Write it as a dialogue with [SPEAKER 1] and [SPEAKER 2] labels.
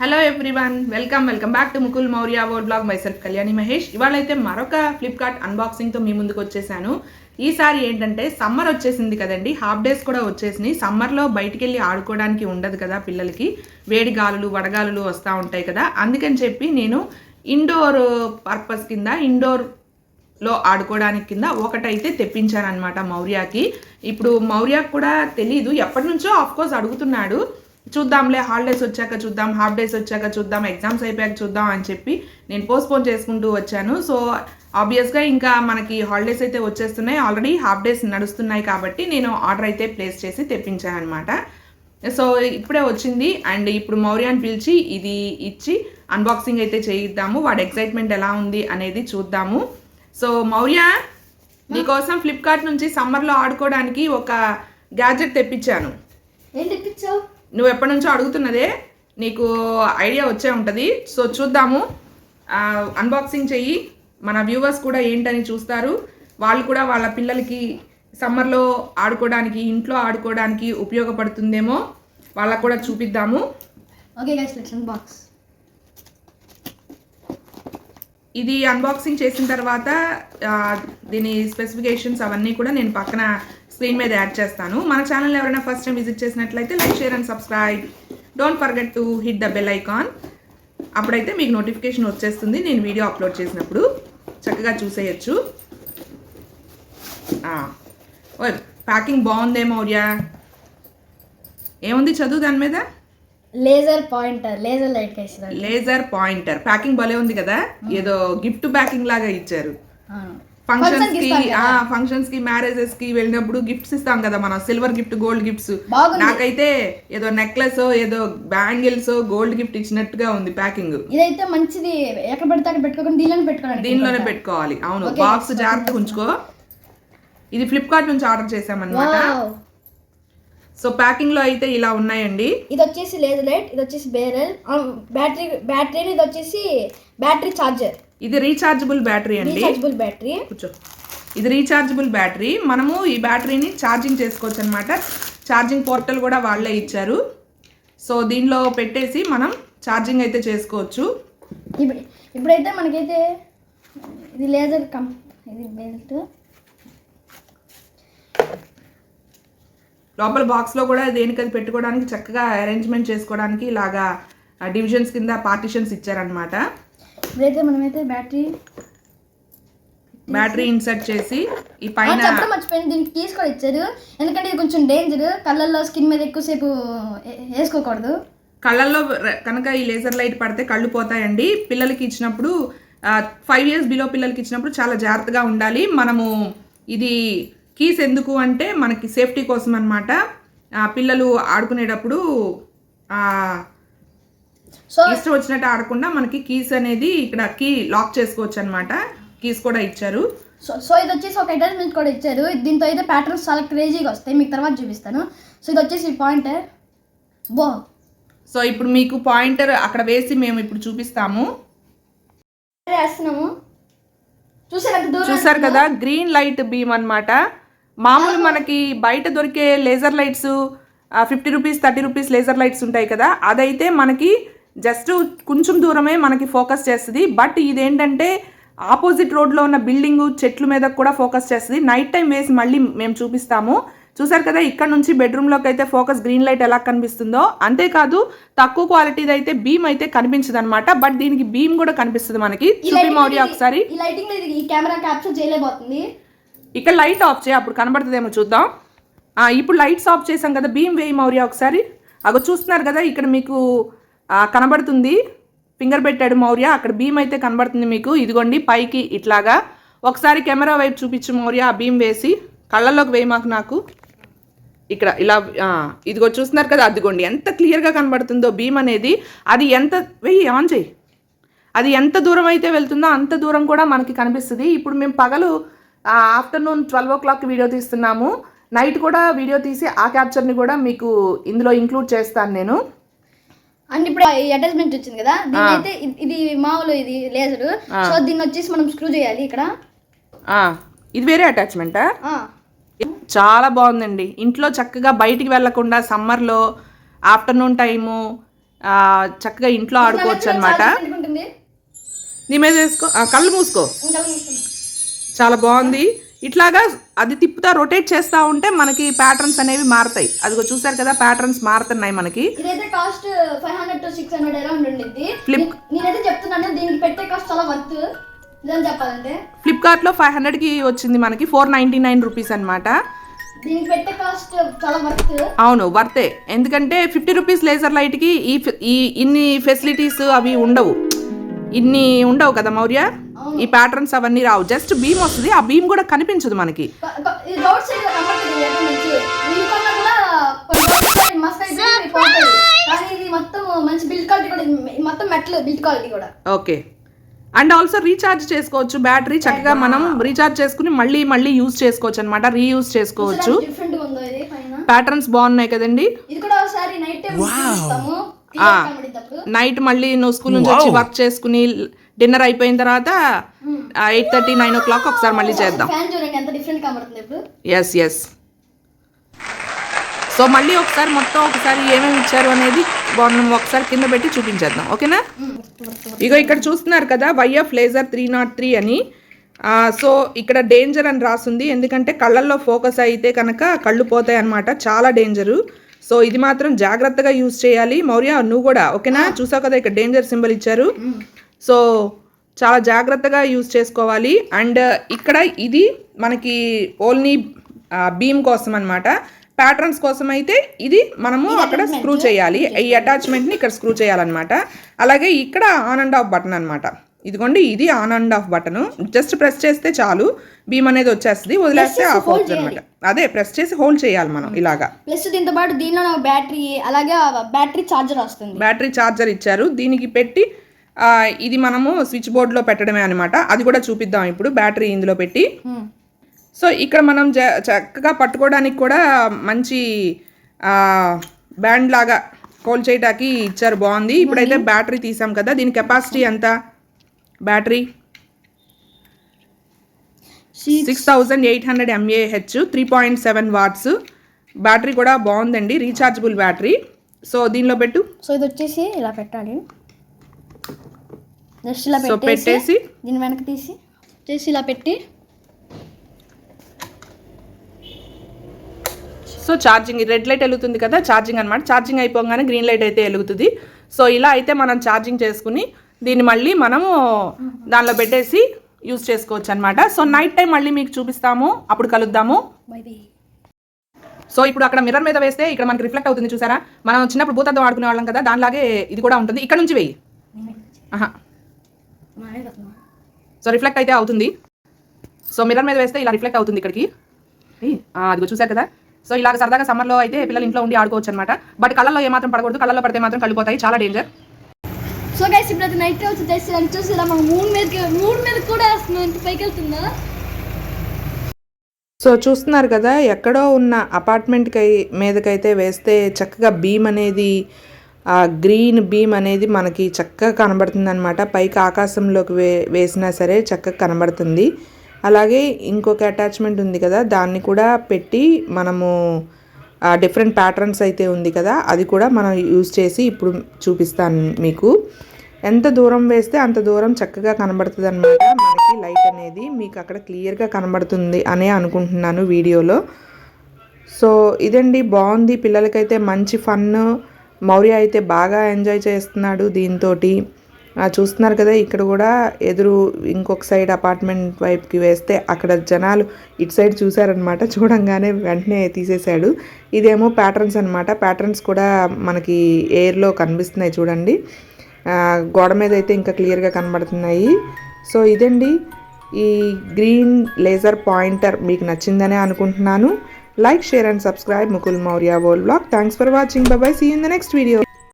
[SPEAKER 1] Hello everyone, welcome back to Mukul Maurya world blog. Myself Kalyani Mahesh. ఇవాళైతే మరొక ఫ్లిప్కార్ట్ అన్బాక్సింగ్తో మీ ముందుకు వచ్చేసాను. ఈసారి ఏంటంటే సమ్మర్ వచ్చేసింది కదండి, హాఫ్ డేస్ కూడా వచ్చేసినాయి. సమ్మర్లో బయటికి వెళ్ళి ఆడుకోవడానికి ఉండదు కదా పిల్లలకి, వేడి గాలులు వడగాలులు వస్తూ ఉంటాయి కదా. అందుకని చెప్పి నేను ఇండోర్ పర్పస్ కింద ఇండోర్లో ఆడుకోవడానికి కింద ఒకటైతే తెప్పించాను అనమాట మౌర్యాకి. ఇప్పుడు మౌర్యాకి కూడా తెలీదు, ఎప్పటి నుంచో ఆఫ్కోర్స్ అడుగుతున్నాడు. చూద్దాంలే, హాలిడేస్ వచ్చాక చూద్దాం, హాఫ్ డేస్ వచ్చాక చూద్దాం, ఎగ్జామ్స్ అయిపోయాక చూద్దాం అని చెప్పి నేను పోస్ట్పోన్ చేసుకుంటూ వచ్చాను. సో ఆబ్వియస్గా ఇంకా మనకి హాలిడేస్ అయితే వచ్చేస్తున్నాయి, ఆల్రెడీ హాఫ్ డేస్ నడుస్తున్నాయి కాబట్టి నేను ఆర్డర్ అయితే ప్లేస్ చేసి తెప్పించాను అనమాట. సో ఇప్పుడే వచ్చింది అండ్ ఇప్పుడు మౌర్యాన్ని పిలిచి ఇది ఇచ్చి అన్బాక్సింగ్ అయితే చేయిద్దాము. వాడి ఎక్సైట్మెంట్ ఎలా ఉంది అనేది చూద్దాము. సో మౌర్య, నీకోసం ఫ్లిప్కార్ట్ నుంచి సమ్మర్లో ఆడుకోవడానికి ఒక గ్యాడ్జెట్ తెప్పించాను.
[SPEAKER 2] ఏం తెప్పించావు?
[SPEAKER 1] నువ్వు ఎప్పటి నుంచో అడుగుతున్నదే, నీకు ఐడియా వచ్చే ఉంటుంది. సో చూద్దాము, అన్బాక్సింగ్ చెయ్యి. మన వ్యూవర్స్ కూడా ఏంటని చూస్తారు, వాళ్ళు కూడా వాళ్ళ పిల్లలకి సమ్మర్లో ఆడుకోవడానికి, ఇంట్లో ఆడుకోవడానికి ఉపయోగపడుతుందేమో వాళ్ళకు కూడా చూపిద్దాము.
[SPEAKER 2] Okay guys, let's unbox.
[SPEAKER 1] ఇది అన్బాక్సింగ్ చేసిన తర్వాత దీని స్పెసిఫికేషన్స్ అవన్నీ కూడా నేను పక్కన స్క్రీన్ మీద యాడ్ చేస్తాను. మన ఛానల్ ఎవరైనా ఫస్ట్ టైం విజిట్ చేసినట్లయితే like, share and subscribe. Don't forget to hit the bell icon. అప్పుడైతే మీకు నోటిఫికేషన్ వచ్చేస్తుంది నేను వీడియో అప్లోడ్ చేసినప్పుడు, చక్కగా చూసేయచ్చు. ప్యాకింగ్ బాగుందే మౌర్య, ఏముంది చదువు దాని మీద?
[SPEAKER 2] లేజర్ పాయింటర్, లేజర్ లైట్ వేసారు.
[SPEAKER 1] లేజర్ పాయింటర్ ప్యాకింగ్ భలే ఉంది కదా, ఏదో గిఫ్ట్ ప్యాకింగ్ లాగా ఇచ్చారు. ఫంక్షన్స్ కి మ్యారేజెస్ కి వెళ్ళినప్పుడు గిఫ్ట్స్ ఇస్తాం కదా మనం, సిల్వర్ గిఫ్ట్, గోల్డ్ గిఫ్ట్స్. నాకైతే ఏదో నెక్లెస్, ఏదో బ్యాంగిల్స్, గోల్డ్ గిఫ్ట్ ఇచ్చినట్టుగా ఉంది ప్యాకింగ్.
[SPEAKER 2] ఇదైతే మంచిది, ఎక్కడ పడితే అక్కడ పెట్టుకోకుండా
[SPEAKER 1] దీనిలోనే పెట్టుకోవాలి. అవును, బాక్స్ జాగ్రత్తగా ఉంచుకో. ఇది ఫ్లిప్కార్ట్ నుంచి ఆర్డర్ చేసామన్నమాట. సో ప్యాకింగ్ లో అయితే ఇలా ఉన్నాయండి.
[SPEAKER 2] ఇది వచ్చేసి లేజర్ లైట్, ఇది వచ్చేసి బేరల్, బ్యాటరీ, ఇది వచ్చేసి బ్యాటరీ చార్జర్.
[SPEAKER 1] ఇది రీఛార్జబుల్ బ్యాటరీ అండి.
[SPEAKER 2] రీఛార్జబుల్ బ్యాటరీ,
[SPEAKER 1] కూర్చో. ఇది రీఛార్జబుల్ బ్యాటరీ. మనము ఈ బ్యాటరీని ఛార్జింగ్ చేసుకోవచ్చు అనమాట. ఛార్జింగ్ పోర్టల్ కూడా వాళ్ళే ఇచ్చారు. సో దీనిలో పెట్టేసి మనం ఛార్జింగ్ అయితే చేసుకోవచ్చు.
[SPEAKER 2] ఇప్పుడైతే మనకైతే ఇది లేజర్ ఇది బెల్ట్.
[SPEAKER 1] లోపల బాక్స్లో కూడా దేనికది పెట్టుకోవడానికి, చక్కగా అరేంజ్మెంట్ చేసుకోవడానికి ఇలాగా డివిజన్స్ కింద పార్టిషన్స్ ఇచ్చారనమాట.
[SPEAKER 2] ఇప్పుడైతే మనమైతే
[SPEAKER 1] బ్యాటరీ ఇన్సర్ట్ చేసి ఈ పైన
[SPEAKER 2] మర్చిపోయింది, దీనికి కీస్ కూడా ఇచ్చారు. ఎందుకంటే ఇది కొంచెం డేంజర్, కళ్ళల్లో స్కిన్ మీద ఎక్కువసేపు వేసుకోకూడదు.
[SPEAKER 1] కళ్ళల్లో కనుక ఈ లేజర్ లైట్ పడితే కళ్ళు పోతాయండి. పిల్లలకి ఇచ్చినప్పుడు 5 years బిలో పిల్లలకి ఇచ్చినప్పుడు చాలా జాగ్రత్తగా ఉండాలి. మనము ఇది కీస్ ఎందుకు అంటే మనకి సేఫ్టీ కోసం అనమాట. పిల్లలు ఆడుకునేటప్పుడు ఇష్టం వచ్చినట్టు ఆడకుండా మనకి కీస్ అనేది ఇక్కడ కీ లాక్ చేసుకోవచ్చు అనమాట. కీస్ కూడా ఇచ్చారు.
[SPEAKER 2] సో ఇది వచ్చేసి ఒక అటాచ్మెంట్ కూడా ఇచ్చారు. దీంతో అయితే ప్యాటర్న్స్ చాలా క్రేజీగా వస్తాయి, మీకు తర్వాత చూపిస్తాను. సో ఇది వచ్చేసి పాయింటర్.
[SPEAKER 1] సో ఇప్పుడు మీకు పాయింటర్ అక్కడ వేసి మేము ఇప్పుడు చూపిస్తాము.
[SPEAKER 2] వేస్తున్నాము,
[SPEAKER 1] చూసారు కదా, గ్రీన్ లైట్ బీమ్ అనమాట. మామూలు మనకి బయట దొరికే laser lights 50 rupees 30 rupees laser lights ఉంటాయి కదా, అదైతే మనకి జస్ట్ కొంచెం దూరమే మనకి ఫోకస్ చేస్తుంది. బట్ ఇదేంటంటే ఆపోజిట్ రోడ్లో ఉన్న బిల్డింగ్, చెట్ల మీద కూడా ఫోకస్ చేస్తుంది. నైట్ టైం వేసి మళ్ళీ మేము చూపిస్తాము. చూసారు కదా, ఇక్కడ నుంచి బెడ్రూమ్లోకి అయితే ఫోకస్ గ్రీన్ లైట్ ఎలా కనిపిస్తుందో. అంతేకాదు తక్కువ క్వాలిటీది అయితే బీమ్ అయితే కనిపించదు అనమాట, బట్ దీనికి బీమ్ కూడా కనిపిస్తుంది మనకి. చూపి మౌర్య ఒకసారి.
[SPEAKER 2] ఈ కెమెరా క్యాప్చర్ చేయలేకపోతుంది.
[SPEAKER 1] ఇక్కడ లైట్ ఆఫ్ చేయి, అప్పుడు కనబడుతుందేమో చూద్దాం. ఇప్పుడు లైట్స్ ఆఫ్ చేసాం కదా, బీమ్ వేయి మౌర్య ఒకసారి. అగో చూస్తున్నారు కదా, ఇక్కడ మీకు కనబడుతుంది, ఫింగర్ పెట్టాడు మౌర్య, అక్కడ బీమ్ అయితే కనబడుతుంది మీకు. ఇదిగోండి పైకి ఇట్లాగా. ఒకసారి కెమెరా వైపు చూపించు మౌర్య, ఆ బీమ్ వేసి కళ్ళల్లోకి వేయి మాకు. నాకు ఇక్కడ ఇలా ఇదిగో చూస్తున్నారు కదా, అదిగోండి ఎంత క్లియర్గా కనబడుతుందో బీమ్ అనేది. అది ఎంత వెయ్యి ఆన్ చేయి, అది ఎంత దూరం అయితే వెళ్తుందో అంత దూరం కూడా మనకి కనిపిస్తుంది. ఇప్పుడు మేము పగలు ఆఫ్టర్నూన్ 12 o'clock వీడియో తీస్తున్నాము. నైట్ కూడా వీడియో తీసి ఆ క్యాప్చర్ని కూడా మీకు ఇందులో ఇంక్లూడ్ చేస్తాను నేను.
[SPEAKER 2] అండ్ ఇప్పుడు ఈ అటాచ్మెంట్ వచ్చింది కదా, దీనైతే ఇది మామూలు ఇది లేజర్. సో దీన్ని వచ్చేసి మనం స్క్రూ చేయాలి ఇక్కడ.
[SPEAKER 1] ఇది వేరే అటాచ్మెంటా? చాలా బాగుందండి. ఇంట్లో చక్కగా బయటికి వెళ్లకుండా సమ్మర్లో ఆఫ్టర్నూన్ టైము చక్కగా ఇంట్లో ఆడుకోవచ్చు అనమాట. నీ మీద వేసుకో, కళ్ళు మూసుకో. చాలా బాగుంది. ఇట్లాగా అది తిప్పుతా రొటేట్ చేస్తూ ఉంటే మనకి ప్యాటర్న్స్ అనేవి మారుతాయి. అదిగో చూసారు కదా, ప్యాటర్న్స్ మారుతున్నాయి మనకి.
[SPEAKER 2] ఇదైతే కాస్ట్ 500 to 600 అరౌండ్ ఉండిద్ది. నేనైతే చెప్తున్నాను దీనికి పెట్టే కాస్ట్ చాలా వర్త్. ఇదని చెప్పాలంటే
[SPEAKER 1] ఫ్లిప్కార్ట్లో 500కి వచ్చింది మనకి 499 రూపీస్ అనమాట.
[SPEAKER 2] దీనికి పెట్టే కాస్ట్ చాలా వర్త్.
[SPEAKER 1] అవును, వర్తే. ఎందుకంటే 50 రూపీస్ లేజర్ లైట్కి ఈ ఇన్ని ఫెసిలిటీస్ అవి ఉండవు, ఇన్ని ఉండవు కదా మౌర్య. ఈ ప్యాటర్న్స్ అవన్నీ రావు. జస్ట్ బీమ్ వస్తుంది, ఆ బీమ్ కూడా కనిపించదు మనకి. ఓకే. అండ్ ఆల్సో రీఛార్జ్ చేసుకోవచ్చు బ్యాటరీ. చక్కగా మనం రీఛార్జ్ చేసుకుని మళ్ళీ యూజ్ చేసుకోవచ్చు అనమాట, రీయూజ్ చేసుకోవచ్చు. ప్యాటర్న్స్ బాగున్నాయి కదండి. నైట్ మళ్ళీ నువ్వు స్కూల్ నుంచి వచ్చి వర్క్ చేసుకుని డిన్నర్ అయిపోయిన తర్వాత 8:30, 9 o'clock ఒకసారి మళ్ళీ చేద్దాం. ఎస్. సో మళ్ళీ ఒకసారి ఏమేమి ఇచ్చారు అనేది మనం ఒకసారి కింద పెట్టి చూపించేద్దాం. ఓకేనా? ఇగో ఇక్కడ చూస్తున్నారు కదా, వైఎఫ్ లేజర్ 303 అని. సో ఇక్కడ డేంజర్ అని రాస్తుంది, ఎందుకంటే కళ్ళల్లో ఫోకస్ అయితే కనుక కళ్ళు పోతాయి అన్నమాట. చాలా డేంజరు. సో ఇది మాత్రం జాగ్రత్తగా యూజ్ చేయాలి. మౌర్య నువ్వు కూడా ఓకేనా? చూసావు కదా ఇక్కడ డేంజర్ సింబల్ ఇచ్చారు. సో చాలా జాగ్రత్తగా యూజ్ చేసుకోవాలి. అండ్ ఇక్కడ ఇది మనకి ఓన్లీ బీమ్ కోసం అనమాట. ప్యాటర్న్స్ కోసం అయితే ఇది మనము అక్కడ స్క్రూ చేయాలి. ఈ అటాచ్మెంట్ని ఇక్కడ స్క్రూ చేయాలన్నమాట. అలాగే ఇక్కడ ఆన్ అండ్ ఆఫ్ బటన్ అనమాట. ఇదిగోండి, ఇది on and of button. Just press చేస్తే చాలు, బీమ్ అనేది వచ్చేస్తుంది. వదిలేస్తే ఆఫ్ అవుతుంది అనమాట. అదే ప్రెస్ చేసి హోల్డ్ చేయాలి మనం ఇలాగా.
[SPEAKER 2] ప్లస్ దీంతో పాటు దీనిలో బ్యాటరీ, అలాగే బ్యాటరీ చార్జర్ వస్తుంది.
[SPEAKER 1] బ్యాటరీ చార్జర్ ఇచ్చారు. దీనికి పెట్టి ఇది మనము స్విచ్ బోర్డ్లో పెట్టడమే అనమాట. అది కూడా చూపిద్దాం ఇప్పుడు. బ్యాటరీ ఇందులో పెట్టి, సో ఇక్కడ మనం చక్కగా పట్టుకోవడానికి కూడా మంచి బ్యాండ్ లాగా హోల్డ్ చేయడానికి ఇచ్చారు. బాగుంది. ఇప్పుడైతే బ్యాటరీ తీసాం కదా, దీని కెపాసిటీ ఎంత? Battery 6800 mAh, 3.7 watts. బ్యాటరీ కూడా బాగుందండి, రీఛార్జబుల్ బ్యాటరీ. సో దీనిలో పెట్టు.
[SPEAKER 2] సో ఇది వచ్చేసి ఇలా పెట్టాలి. జస్ట్ ఇలా పెట్టేసి దీని వెనక తీసి చేసి ఇలా పెట్టి,
[SPEAKER 1] సో ఛార్జింగ్ రెడ్ లైట్ వెలుగుతుంది కదా, ఛార్జింగ్ అనమాట. ఛార్జింగ్ అయిపోగానే గ్రీన్ లైట్ అయితే వెలుగుతుంది. సో ఇలా అయితే మనం ఛార్జింగ్ చేసుకుని దీన్ని మళ్ళీ మనము దానిలో పెట్టేసి యూజ్ చేసుకోవచ్చు అనమాట. సో నైట్ టైం మళ్ళీ మీకు చూపిస్తాము, అప్పుడు కలుద్దాము. సో ఇప్పుడు అక్కడ మిర్రర్ మీద వేస్తే ఇక్కడ మనకి రిఫ్లెక్ట్ అవుతుంది చూసారా. మనం చిన్నప్పుడు భూతద్దం ఆడుకునే వాళ్ళం కదా, దానిలాగే ఇది కూడా ఉంటుంది. ఇక్కడ నుంచి వెయ్యి. సో రిఫ్లెక్ట్ అయితే అవుతుంది. సో మిర్రర్ మీద వేస్తే ఇలా రిఫ్లెక్ట్ అవుతుంది ఇక్కడికి. అదిగో చూసారు కదా. సో ఇలాగ సరదాగా సమ్మర్లో అయితే పిల్లలు ఇంట్లో ఉండి ఆడుకోవచ్చు అనమాట. బట్ కళ్ళల్లో ఏమాత్రం పడకూడదు, కళ్ళల్లో పడితే మాత్రం కళ్ళు పోతాయి, చాలా డేంజర్.
[SPEAKER 2] సో గైస్ ఇప్పుడు నైట్ వచ్చి చూసి ఇలా మనం మూన్ మీద కూడా పైకి వెళ్తుందా.
[SPEAKER 1] సో చూస్తున్నారు కదా, ఎక్కడో ఉన్న అపార్ట్మెంట్కి మీదకైతే వేస్తే చక్కగా బీమ్ అనేది, గ్రీన్ బీమ్ అనేది మనకి చక్కగా కనబడుతుంది అనమాట. పైకి ఆకాశంలోకి వేసినా సరే చక్కగా కనబడుతుంది. అలాగే ఇంకొక అటాచ్మెంట్ ఉంది కదా, దాన్ని కూడా పెట్టి మనము డిఫరెంట్ ప్యాటర్న్స్ అయితే ఉంది కదా, అది కూడా మనం యూజ్ చేసి ఇప్పుడు చూపిస్తాను మీకు. ఎంత దూరం వేస్తే అంత దూరం చక్కగా కనబడుతుంది అనమాట మనకి. లైట్ అనేది మీకు అక్కడ క్లియర్గా కనబడుతుంది అనే అనుకుంటున్నాను వీడియోలో. సో ఇదండి, బాగుంది. పిల్లలకైతే మంచి ఫన్. మౌర్య అయితే బాగా ఎంజాయ్ చేస్తున్నాడు దీంతో. చూస్తున్నారు కదా, ఇక్కడ కూడా ఎదురు ఇంకొక సైడ్ అపార్ట్మెంట్ వైపుకి వేస్తే అక్కడ జనాలు ఇటు సైడ్ చూసారనమాట. చూడంగానే వెంటనే తీసేశాడు. ఇదేమో ప్యాటర్న్స్ అనమాట. ప్యాటర్న్స్ కూడా మనకి ఎయిర్లో కనిపిస్తున్నాయి చూడండి. గోడ మీద అయితే ఇంకా క్లియర్గా కనబడుతున్నాయి. సో ఇదండి, ఈ గ్రీన్ లేజర్ పాయింటర్ మీకు నచ్చిందనే అనుకుంటున్నాను. Like, share and subscribe Mukul Maurya world vlog. Thanks for watching. Bye bye. See you in the next video.